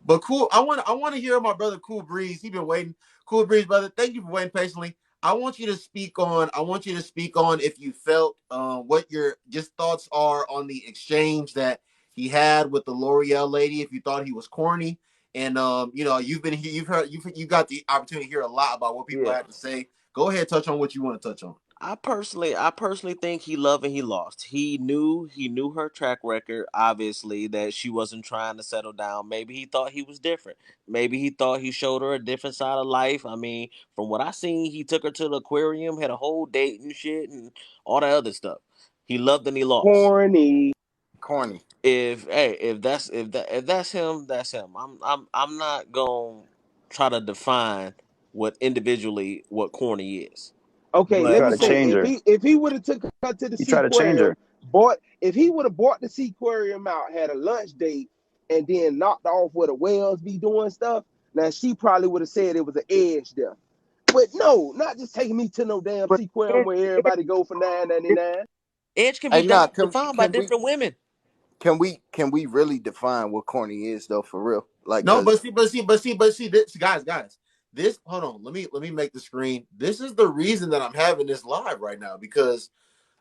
But cool, I want to hear my brother Cool Breeze. He been waiting. Cool Breeze, brother. Thank you for waiting patiently. I want you to speak on if you felt what your just thoughts are on the exchange that he had with the L'Oreal lady. If you thought he was corny, and you've been here, you've heard, you got the opportunity to hear a lot about what people Yeah. had to say. Go ahead, touch on what you want to touch on. I personally think he loved and he lost. He knew her track record. Obviously, that she wasn't trying to settle down. Maybe he thought he was different. Maybe he thought he showed her a different side of life. I mean, from what I seen, he took her to the aquarium, had a whole date and shit, and all that other stuff. He loved and he lost. Corny. Corny. If that's him, that's him. I'm not gonna try to define what corny is, Okay, He let but me tried to say, change her. if he would have took her to the He tried to change seaquarium, her. bought if he would have bought the seaquarium out, had a lunch date, and then knocked off where the whales be doing stuff, now she probably would have said it was an edge there. But no, not just taking me to no damn But seaquarium it, where everybody go for $9.99. edge can hey, be nah, defined by different women. can we really define what corny is though for real? Like, No, cause but see, this, guys, this. Hold on, let me make the screen. This is the reason that I'm having this live right now because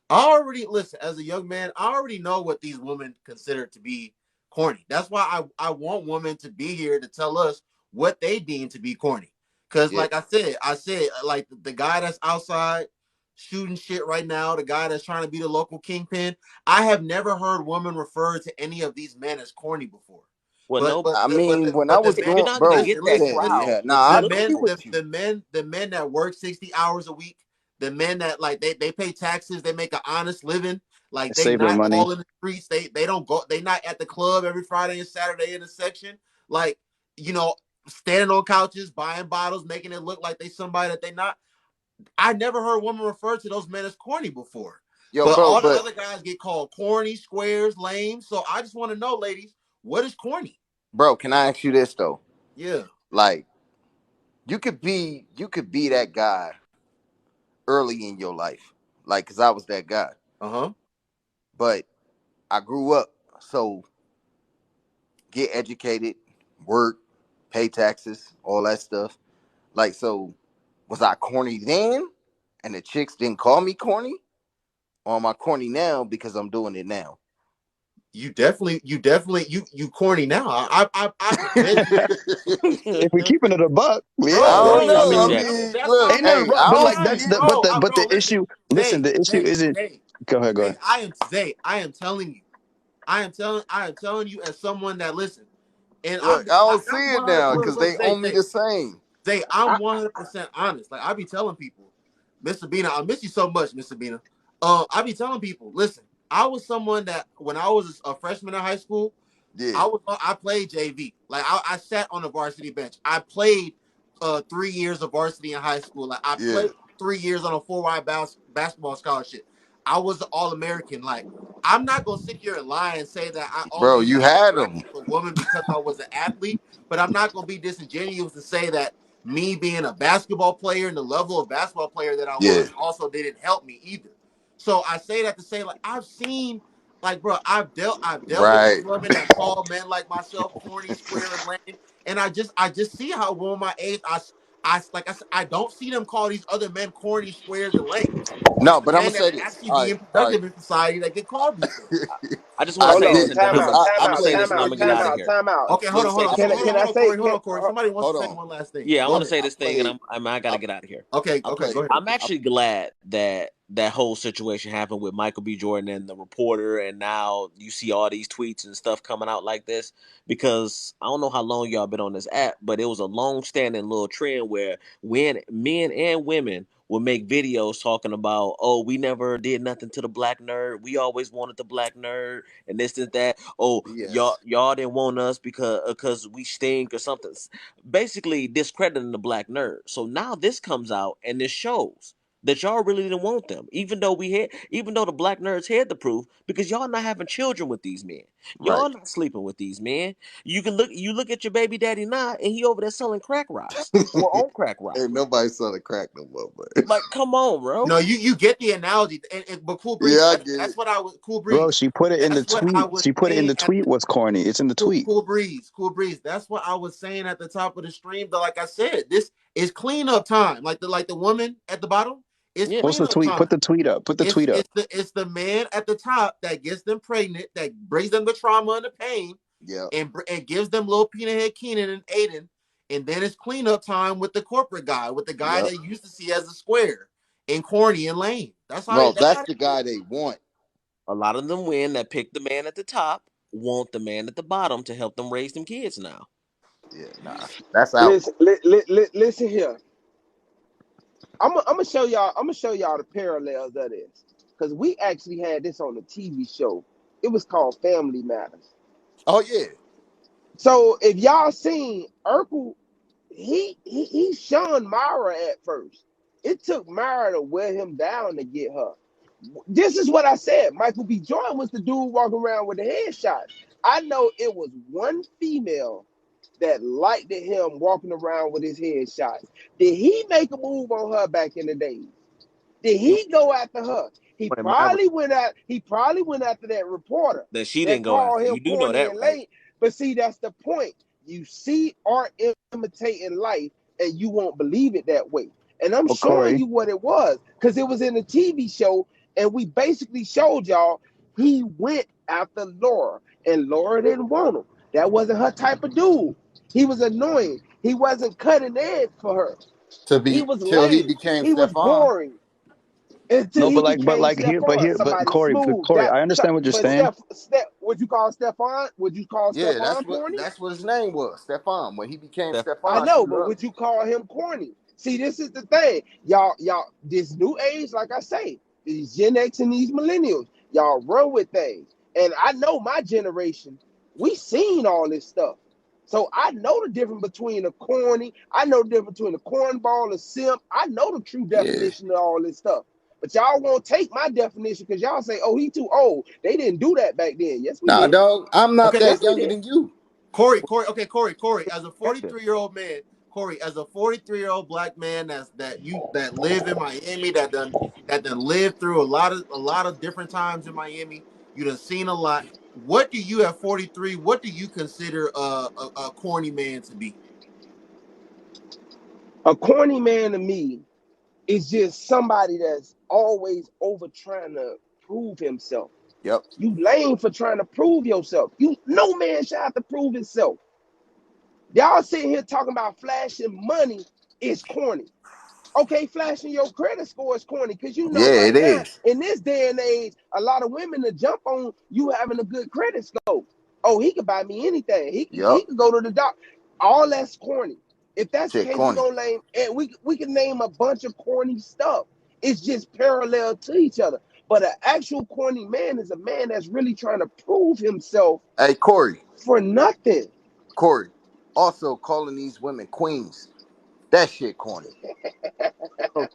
I already listen as a young man. I already know what these women consider to be corny. That's why I want women to be here to tell us what they deem to be corny. Because, yeah, like I said, like the guy that's outside shooting shit right now, the guy that's trying to be the local kingpin. I have never heard women refer to any of these men as corny before. Well, But no, but I the, but mean, the, when I but the was men you're growing, not gonna bro, get listen that listen yeah, listen crowd. yeah, nah, I the agree men with you. the men that work 60 hours a week, the men that like they pay taxes, they make an honest living, like And they save their not money. all in the streets, they don't go, they not at the club every Friday and Saturday in the section, like you know standing on couches buying bottles making it look like they somebody that they not. I never heard women refer to those men as corny before, Yo, but bro, all the but other guys get called corny, squares, lame. So I just want to know, ladies, what is corny? bro, can I ask you this though? Yeah. Like, you could be that guy early in your life, like, cause I was that guy, Uh-huh. but I grew up, so get educated, work, pay taxes, all that stuff. Like, so was I corny then, and the chicks didn't call me corny, or am I corny now because I'm doing it now? You corny now. I could bet you, If we keeping it a buck, I yeah. bro, don't bro. I know. I mean, mean, That's what look, I'm ain't nothing hey, saying. wrong. I But don't like I, see that's you. the bro, but bro. the Listen, issue. Listen, Zay, the issue Zay, isn't. Zay, Go ahead. Go Zay. ahead. I am telling you. I am telling you as someone that listen, and Look, I don't see I'm it 100. now Look, because look, they own me the same. Zay. I'm I, 100% honest. Like I be telling people, Mr. Bina, I miss you so much, Mr. Bina. I be telling people, listen, I was someone that when I was a freshman in high school, Yeah, I played JV. Like I sat on the varsity bench. I played 3 years of varsity in high school. Like I yeah, played 3 years on a basketball scholarship. I was an All American. Like I'm not gonna sit here and lie and say that I bro, only you had had them. interactions with women because I was an athlete. But I'm not gonna be disingenuous to say that me being a basketball player and the level of basketball player that I Yeah, was also didn't help me either. So I say that to say like I've seen like, bro, I've dealt with these right. women that call men like myself corny, square, and lame, and I just see how women my age, like I said, I don't see them call these other men corny, squares, and lame. It's No, the but I'm gonna men that say are this. actually All right, being all right. productive in society that get called these things. I just want to I hold say this, on, did and then time I'm because out, gonna time I'm gonna out, say played. this, time and I'm out, gonna get time out Listen, of out, here. time out. Okay, hold on, hold listen. on, I hold on, hold Can on, I played. hold on, say? Corey, hold on, Corey. Somebody wants to Hold say on. one last thing. Yeah, I Go want to ahead. say I this thing, and played. I I, gotta get out of here. Okay, I okay, played. go ahead. I'm actually glad that that whole situation happened with Michael B. Jordan and the reporter, and now you see all these tweets and stuff coming out like this because I don't know how long y'all been on this app, but it was a long-standing little trend where when men and women would make videos talking about, oh, we never did nothing to the black nerd, we always wanted the black nerd, and this and that. Oh, y'all Yes. y'all didn't want us because we stink or something. Basically discrediting the black nerd. So now this comes out and this shows that y'all really didn't want them, even though the black nerds had the proof, because y'all not having children with these men, Right. y'all not sleeping with these men. You look at your baby daddy now, and he over there selling crack rocks or on crack rock. Ain't nobody selling crack no more, but Like, come on, bro. No, you get the analogy, but Cool Breeze, yeah, I get it. that's what I was Cool Bro, Breeze. she put it in the That's what I tweet. was She put it in saying the at tweet. the What's corny? It's in the tweet. Cool Breeze. That's what I was saying at the top of the stream. But like I said, this is cleanup time. Like the woman at the bottom, it's Yeah, Post the cleanup tweet. Put time. the tweet up. Put the It's tweet up. it's the it's the man at the top that gets them pregnant, that brings them the trauma and the pain, Yeah. and gives them little peanut head Keenan and Aiden, and then it's cleanup time with the corporate guy, with the guy Yep. that you used to see as a square and corny and lame. That's how No, that's that's how the it is. guy they want. a lot of them men that pick the man at the top want the man at the bottom to help them raise them kids now. Yeah, nah. That's out. Listen here. I'm gonna show y'all. I'm gonna show y'all the parallels of this because we actually had this on a TV show. It was called Family Matters. Oh yeah. So if y'all seen Urkel, he shunned Myra at first. It took Myra to wear him down to get her. This is what I said. Michael B. Jordan was the dude walking around with the headshot. I know it was one female that liked him walking around with his headshot. Did he make a move on her back in the day? Did You he go after her? He and Myra, probably went out. He probably went after that reporter that she that didn't go called after. him You do know corny that, and right? late. But see, that's the point. You see art imitating life, and you won't believe it that way. And I'm Oh, showing Corey. you what it was because it was in a TV show, and we basically showed y'all he went after Laura, and Laura didn't want him. That wasn't her type of dude. He was annoying. He wasn't cutting edge for her. To He be was till he lame. became He was Stefan. boring until No, he but became like here, but Stephon, here, but somebody Corey, smooth. Corey, I understand what you're But saying. would you call Stephon? Would you call Yeah, Stephon corny? that's what his name was, Stefan. When he became Steph, I Stefan, she know, but loved would him. you call him corny? See, this is the thing, y'all. This new age, like I say, these Gen X and these millennials, y'all run with things. And I know my generation, we seen all this stuff. So I know the difference between a corny, I know the difference between a cornball, a simp. I know the true Yeah. definition of all this stuff. But y'all won't take my definition because y'all say, oh, he too old. They didn't do that back then. Yes, we Nah, did. dog. I'm not Okay, Yes, that we younger did. than you. Corey, as a Hector. 43-year-old man, Corey, as a 43-year-old black man that live in Miami, that done lived through a lot of different times in Miami, you done seen a lot. What do you at 43? What do you consider a corny man to be? A corny man to me is just somebody that's always over trying to prove himself. Yep. You lame for trying to prove yourself. You no man should have to prove himself. Y'all sitting here talking about flashing money is corny. Okay, flashing your credit score is corny because you know Yeah, right it now is. in this day and age, a lot of women to jump on you having a good credit score. Oh, he could buy me anything. He Yep. could go to the doc. All that's corny. If that's the Shit, case, we're corny. gonna name and we can name a bunch of corny stuff. It's just parallel to each other. But an actual corny man is a man that's really trying to prove himself Hey, Corey. for nothing. Corey. Also calling these women queens. That shit corny. Oh,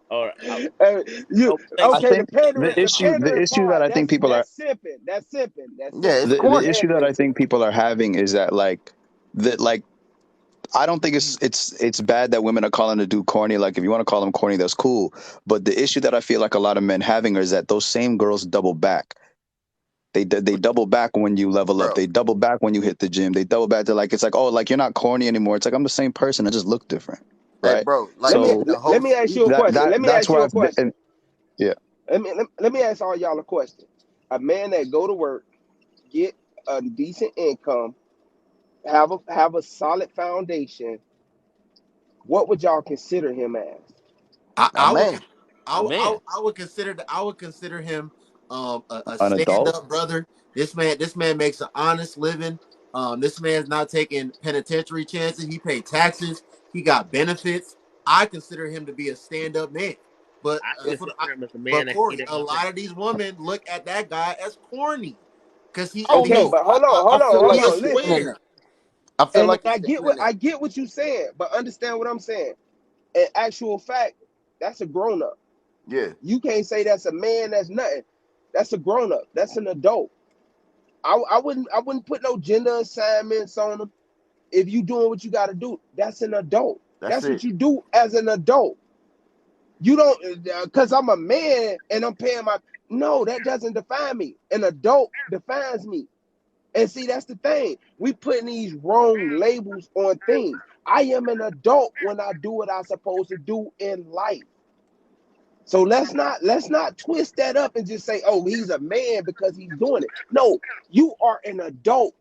all right. You Thanks I for okay? think The pandering, the the pandering issue that part. I think people are That's simping. That's simping. That's Yeah, simping. it's That's the corny. issue that I pandering to think them. people are having is that like I don't think it's bad that women are calling a dude corny. Like if you want to call him corny, that's cool. But the issue that I feel like a lot of men having is that those same girls double back. They double back when you level up. Bro. They double back when you hit the gym. They double back to like it's like oh like you're not corny anymore. It's like I'm the same person. I just look different, Hey, right? bro. Like Let me in So the let whole me ask you a speech. question. Let me that's ask where you a question. yeah. Let me ask all y'all a question. A man that go to work, get a decent income, have a solid foundation. What would y'all consider him as? I, A I would man. a man. I would consider him a An stand adult. up brother. This man makes an honest living. This man's not taking penitentiary chances. He paid taxes. He got benefits. I consider him to be a stand up man. But I that's what. consider him as a man But that Corey, eat a everything. lot of these women look at that guy as corny because Oh Okay, no. but hold on, I hold on, feel hold he like a he's on. standing in Listen, square. that. I feel and like he's standing in that. I get what you're saying, but understand what I'm saying. In actual fact, that's a grown up. Yeah. You can't say that's a man. That's nothing. That's a grown up. That's an adult. I wouldn't put no gender assignments on them. If you doing what you got to do, that's an adult. That's That's what it. you do as an adult. You don't because I'm a man and I'm paying my. No, that doesn't define me. An adult defines me. And see, that's the thing. We putting these wrong labels on things. I am an adult when I do what I'm supposed to do in life. So let's not twist that up and just say, oh, he's a man because he's doing it. No, you are an adult.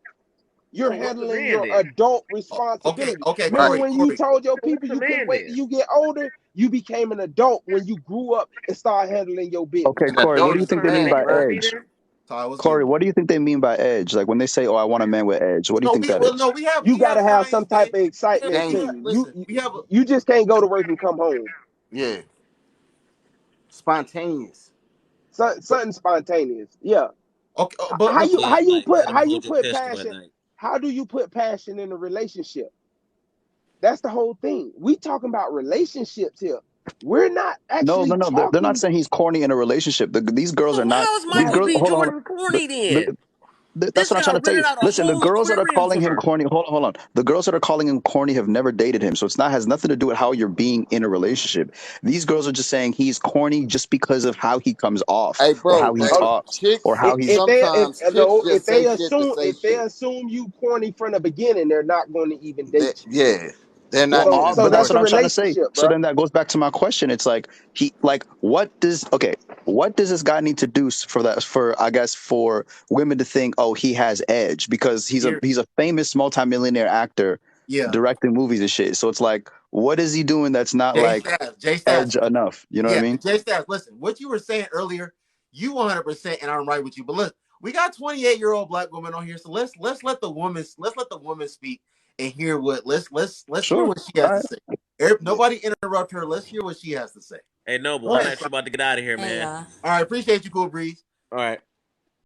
You're So what's the handling man your then? adult Okay, responsibility. okay, Remember Right. Corey, when you Corey. told your So what's people the you couldn't man wait till then? you get older? You became an adult when you grew up and started handling your business. Okay, An Corey, what So do adult you is a think they turn the mean man, by nigga bro. on me edge? then? Ty, what's Corey, good? what do you think they mean by edge? Like when they say, "Oh, I want a man with edge," what do you No, think that is? no, we have You we got have to have some science, type man. of excitement to Danger. you. Listen, we have a You just can't go to work and come home. Yeah. Spontaneous. Something spontaneous. Yeah. okay, How you Yeah, how you like put let him how go you get put pistol at passion? night. How do you put passion in a relationship? That's the whole thing. We talking about relationships here. We're not No, no, actually no. They're not talking. saying he's corny in a relationship. These girls So are not. how is These Michael Right. girls. B. Hold on, hold on. Jordan corny The, then? That's This what I'm guy trying to tell you. rented out a Listen, the whole girls that are aquarium calling for him her. corny, hold on. The girls that are calling him corny have never dated him, so it's not has nothing to do with how you're being in a relationship. These girls are just saying he's corny just because of how he comes off, Hey, or bro. how he Hey, talks, or chicks. how he's. Sometimes chicks No, just say shit to say if they shit. assume you corny from the beginning, they're not going to even date you. Yeah. They're Well, not So even so but that's that's what a for it. I'm trying to say. relationship, So bro. then that goes back to my question. It's like what does this guy need to do for that? For I guess for women to think, oh, he has edge because here. he's a famous multimillionaire actor Yeah, directing movies and shit. So it's like, what is he doing that's not Jay like Stabs, Jay edge Stabs. enough? You know what I Yeah, mean? Jay Stabs. Listen, what you were saying earlier, you 100%, and I'm right with you. But look, we got 28-year-old black women on here, so let's let the woman speak and hear what let's hear Sure. what she has All to right. say. Nobody interrupt her. Let's hear what she has to say. Hey Noble, Go I'm ahead. actually about to get out of here, Hey man. y'all. All right, appreciate you, Cool Breeze. All right.